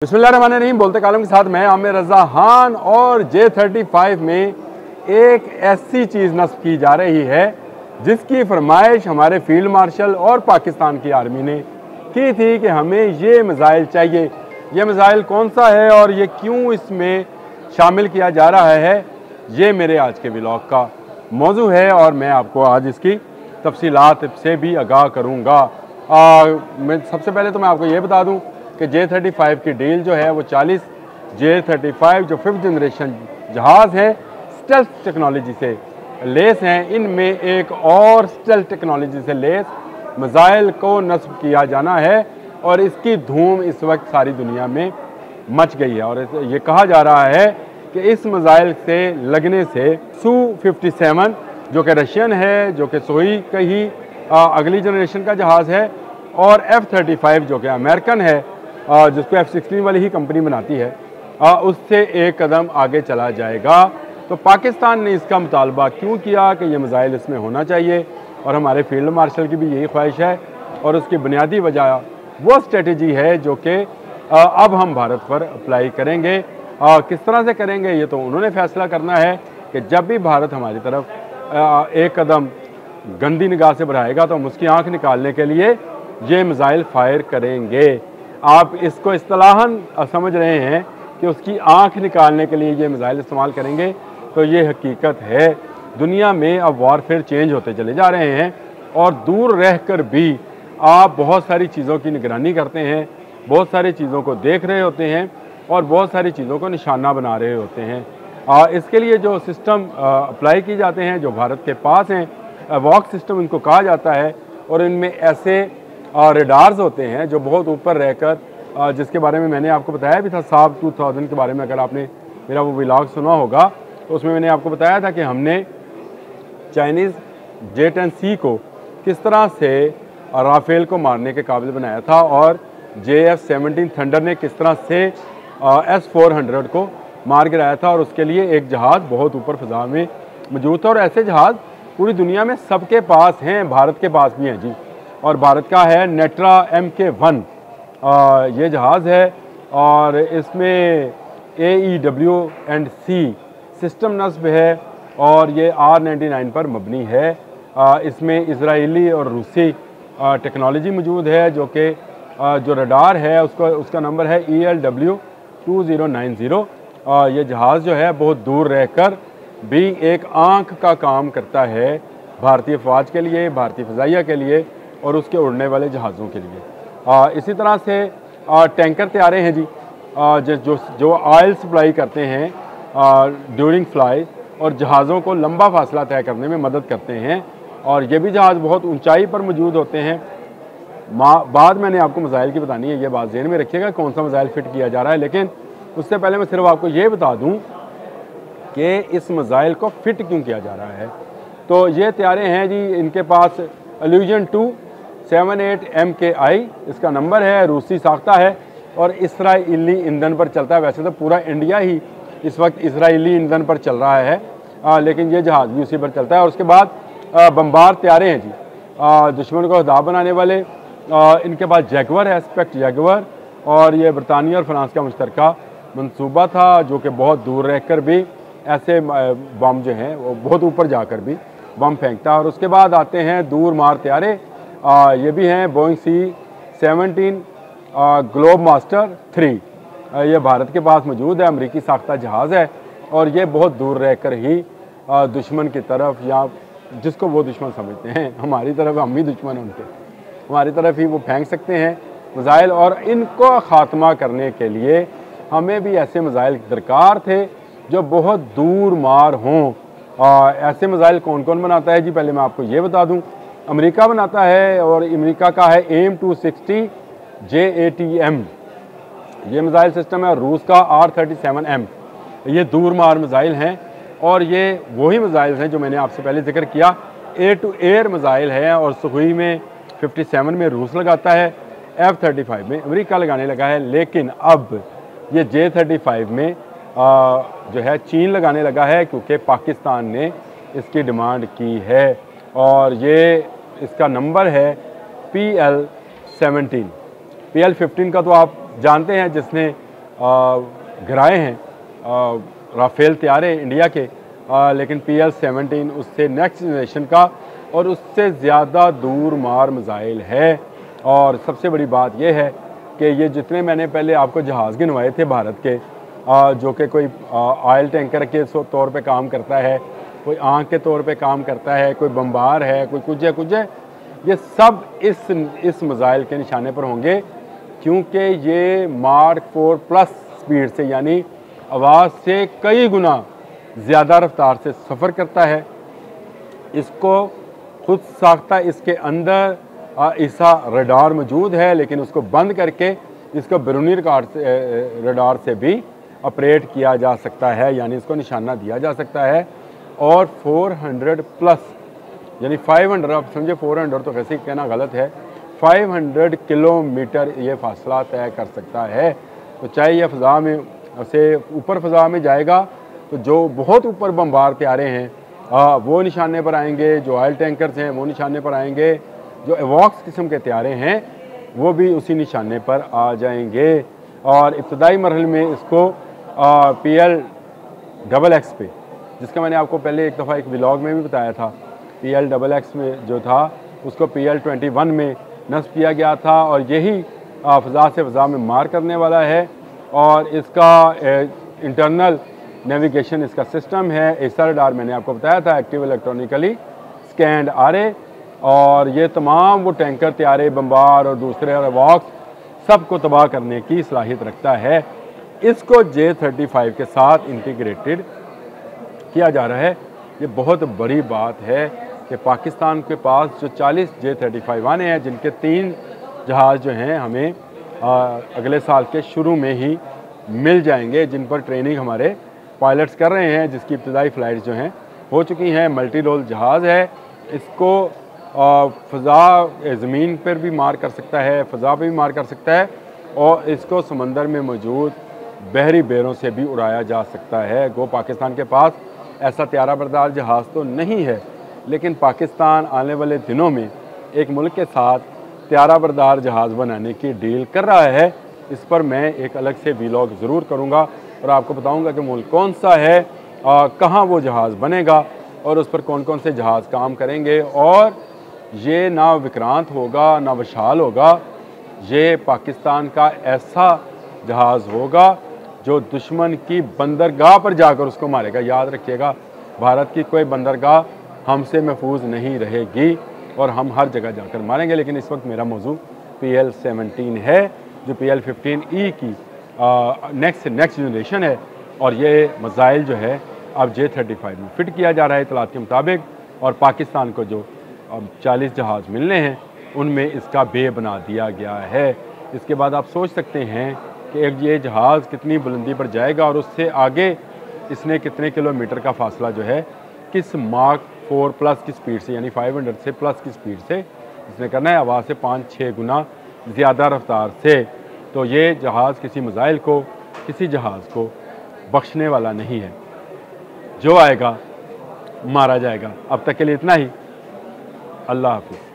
बिस्मिल्लाहिर्रहमानिर्रहीम। बोलते कालम के साथ मैं आमिर रज़ा खान। और J-35 में एक ऐसी चीज़ नस्ब की जा रही है जिसकी फरमाइश हमारे फील्ड मार्शल और पाकिस्तान की आर्मी ने की थी कि हमें ये मिज़ाइल चाहिए। ये मिज़ाइल कौन सा है और ये क्यों इसमें शामिल किया जा रहा है, ये मेरे आज के व्लॉग का मौजू है और मैं आपको आज इसकी तफसीलात से भी आगाह करूँगा। मैं सबसे पहले तो मैं आपको ये बता दूँ कि J-35 की डील जो है वो 40 J-35 जो 5th जनरेशन जहाज़ हैं स्टेल्थ टेक्नोलॉजी से लेस हैं। इनमें एक और स्टेल्थ टेक्नोलॉजी से लेस मिज़ाइल को नस्ब किया जाना है और इसकी धूम इस वक्त सारी दुनिया में मच गई है। और ये कहा जा रहा है कि इस मिज़ाइल से लगने से Su-57 जो कि रशियन है, जो कि सोई का ही अगली जनरेशन का जहाज़ है, और F-35 जो कि अमेरिकन है, जिसको F-16 वाली ही कंपनी बनाती है, उससे एक कदम आगे चला जाएगा। तो पाकिस्तान ने इसका मुतालबा क्यों किया कि ये मिज़ाइल इसमें होना चाहिए, और हमारे फील्ड मार्शल की भी यही ख्वाहिश है और उसकी बुनियादी वजह वो स्ट्रेटजी है जो कि अब हम भारत पर अप्लाई करेंगे। किस तरह से करेंगे ये तो उन्होंने फैसला करना है कि जब भी भारत हमारी तरफ एक कदम गंदी निगाह से बढ़ाएगा तो हम उसकी आँख निकालने के लिए ये मिज़ाइल फायर करेंगे। आप इसको इस्तिलाहन समझ रहे हैं कि उसकी आंख निकालने के लिए ये मिज़ाइल इस्तेमाल करेंगे, तो ये हकीकत है। दुनिया में अब वारफेयर चेंज होते चले जा रहे हैं और दूर रहकर भी आप बहुत सारी चीज़ों की निगरानी करते हैं, बहुत सारी चीज़ों को देख रहे होते हैं और बहुत सारी चीज़ों को निशाना बना रहे होते हैं। इसके लिए जो सिस्टम अप्लाई किए जाते हैं जो भारत के पास हैं, वॉक सिस्टम इनको कहा जाता है, और इनमें ऐसे रेडार्स होते हैं जो बहुत ऊपर रहकर, जिसके बारे में मैंने आपको बताया भी था साब 2000 के बारे में। अगर आपने मेरा वो व्लॉग सुना होगा तो उसमें मैंने आपको बताया था कि हमने चाइनीज़ J-10C को किस तरह से राफेल को मारने के काबिल बनाया था, और JF-17 थंडर ने किस तरह से S-400 को मार गिराया था, और उसके लिए एक जहाज़ बहुत ऊपर फ़ज़ा में मौजूद था। और ऐसे जहाज़ पूरी दुनिया में सबके पास हैं, भारत के पास भी हैं जी। और भारत का है नेट्रा MK1 ये जहाज़ है, और इसमें AEW&C सिस्टम नस्ब है और ये R-99 पर मबनी है। इसमें इजरायली और रूसी टेक्नोलॉजी मौजूद है, जो कि जो रडार है उसका नंबर है ELW-2090। ये जहाज़ जो है बहुत दूर रहकर भी एक आँख का काम करता है भारतीय फ़ौज के लिए, भारतीय फ़ज़ाइया के लिए और उसके उड़ने वाले जहाज़ों के लिए। इसी तरह से टैंकर तैयारे हैं जी, जो ऑयल सप्लाई करते हैं ड्यूरिंग फ्लाई और जहाज़ों को लंबा फासला तय करने में मदद करते हैं, और ये भी जहाज़ बहुत ऊंचाई पर मौजूद होते हैं। बाद मैंने आपको मिज़ाइल की बतानी है, ये बात ज़हन में रखिएगा कौन सा मिज़ाइल फ़िट किया जा रहा है। लेकिन उससे पहले मैं सिर्फ आपको ये बता दूँ कि इस मिज़ाइल को फ़िट क्यों किया जा रहा है। तो ये तैयारे हैं जी, इनके पास Illusion-2 78MKI इसका नंबर है, रूसी साख्ता है और इसराइली ईंधन पर चलता है। वैसे तो पूरा इंडिया ही इस वक्त इसराइली ईंधन पर चल रहा है, लेकिन ये जहाज़ भी उसी पर चलता है। और उसके बाद बम्बार तैयारे हैं जी, दुश्मन को हदा बनाने वाले। इनके पास जैगवर है, स्पेक्ट जैगवर, और ये बरतानिया और फ्रांस का मुश्तरका मंसूबा था, जो कि बहुत दूर रहकर भी ऐसे बम जो हैं वो बहुत ऊपर जाकर भी बम फेंकता है। और उसके बाद आते हैं दूर मार तैयारे, ये भी हैं बोइंग C-17 ग्लोब मास्टर 3। ये भारत के पास मौजूद है, अमेरिकी साख्ता जहाज़ है, और ये बहुत दूर रहकर ही दुश्मन की तरफ, या जिसको वो दुश्मन समझते हैं, हमारी तरफ हम ही दुश्मन उनके, हमारी तरफ ही वो फेंक सकते हैं मिज़ाइल। और इनको ख़ात्मा करने के लिए हमें भी ऐसे मिज़ाइल दरकार थे जो बहुत दूर मार हों। ऐसे मिज़ाइल कौन कौन बनाता है जी, पहले मैं आपको ये बता दूं। अमेरिका बनाता है, और अमेरिका का है AIM-260 JATM ये मिज़ाइल सिस्टम है, और रूस का R-37M ये दूर मार मिज़ाइल हैं। और ये वही मिज़ाइल हैं जो मैंने आपसे पहले जिक्र किया, एयर टू एयर मिज़ाइल है, और सुखोई में 57 में रूस लगाता है, F-35 में अमेरिका लगाने लगा है। लेकिन अब ये J-35 में जो है चीन लगाने लगा है, क्योंकि पाकिस्तान ने इसकी डिमांड की है, और ये इसका नंबर है PL-17। PL-15 का तो आप जानते हैं, जिसने गिराए हैं राफेल तैयारे इंडिया के, लेकिन PL-17 उससे नेक्स्ट जनरेशन का और उससे ज़्यादा दूर मार मिसाइल है। और सबसे बड़ी बात यह है कि ये जितने मैंने पहले आपको जहाज़ गिनवाए थे भारत के, जो कि कोई ऑयल टैंकर के तौर पे काम करता है, कोई आँख के तौर पे काम करता है, कोई बम्बार है, कोई कुछ है, ये सब इस मिसाइल के निशाने पर होंगे, क्योंकि ये मार्क 4 प्लस स्पीड से यानी आवाज़ से कई गुना ज़्यादा रफ्तार से सफ़र करता है। इसको खुद साख्ता इसके अंदर ऐसा रडार मौजूद है, लेकिन उसको बंद करके इसको बैरूनी रडार से भी ऑपरेट किया जा सकता है, यानी इसको निशाना दिया जा सकता है। और 400 प्लस यानी 500, आप समझे 400 तो वैसे ही कहना गलत है, 500 किलोमीटर ये फासला तय कर सकता है। तो चाहे ये फ़ज़ा में से ऊपर फ़ज़ा में जाएगा तो जो बहुत ऊपर बम्बार तैयारे हैं वो निशाने पर आएंगे, जो ऑयल टैंकर्स हैं वो निशाने पर आएंगे, जो एवॉक्स किस्म के तैयारे हैं वो भी उसी निशाने पर आ जाएंगे। और इब्तदाई मरहल में इसको PL-XX पे, जिसका मैंने आपको पहले एक दफ़ा एक व्लॉग में भी बताया था, PL-XX में जो था उसको PL-21 में नस्ब किया गया था, और यही फ़ज़ा से फ़ज़ा में मार करने वाला है। और इसका इंटरनल नेविगेशन इसका सिस्टम है, एसा रडार मैंने आपको बताया था, एक्टिव इलेक्ट्रॉनिकली स्कैंड आरे, और ये तमाम वो टैंकर तैयारे बम्बार और दूसरे और वॉक्स सबको तबाह करने की सलाहियत रखता है। इसको J-35 के साथ इंटीग्रेटेड किया जा रहा है। ये बहुत बड़ी बात है कि पाकिस्तान के पास जो 40 J-35 आने हैं, जिनके 3 जहाज़ जो हैं हमें अगले साल के शुरू में ही मिल जाएंगे, जिन पर ट्रेनिंग हमारे पायलट्स कर रहे हैं, जिसकी इब्तदाई फ़्लाइट्स जो हैं हो चुकी हैं। मल्टी रोल जहाज़ है, इसको फ़ज़ा ज़मीन पर भी मार कर सकता है, फ़ज़ा पर भी मार कर सकता है, और इसको समंदर में मौजूद बहरी बेरों से भी उड़ाया जा सकता है। गो पाकिस्तान के पास ऐसा त्यारा बरदार जहाज़ तो नहीं है, लेकिन पाकिस्तान आने वाले दिनों में एक मुल्क के साथ त्यारा बरदार जहाज़ बनाने की डील कर रहा है। इस पर मैं एक अलग से व्लॉग ज़रूर करूँगा और आपको बताऊँगा कि मुल्क कौन सा है, कहाँ वो जहाज़ बनेगा और उस पर कौन कौन से जहाज़ काम करेंगे। और ये ना विक्रांत होगा ना विशाल होगा, ये पाकिस्तान का ऐसा जहाज़ होगा जो दुश्मन की बंदरगाह पर जाकर उसको मारेगा। याद रखिएगा, भारत की कोई बंदरगाह हमसे महफूज नहीं रहेगी और हम हर जगह जाकर मारेंगे। लेकिन इस वक्त मेरा मौजू PL-17 है, जो PL-15E की नेक्स्ट जनरेशन है, और ये मिसाइल जो है अब J-35 में फ़िट किया जा रहा है इतलात के मुताबिक। और पाकिस्तान को जो 40 जहाज़ मिलने हैं उनमें इसका बे बना दिया गया है। इसके बाद आप सोच सकते हैं कि एक ये जहाज़ कितनी बुलंदी पर जाएगा और उससे आगे इसने कितने किलोमीटर का फासला जो है किस मार्क 4 प्लस की स्पीड से, यानी 500 से प्लस की स्पीड से इसने करना है, आवाज़ से 5-6 गुना ज़्यादा रफ्तार से। तो ये जहाज़ किसी मिसाइल को, किसी जहाज़ को बख्शने वाला नहीं है, जो आएगा मारा जाएगा। अब तक के लिए इतना ही। अल्लाह हाफ़िज़।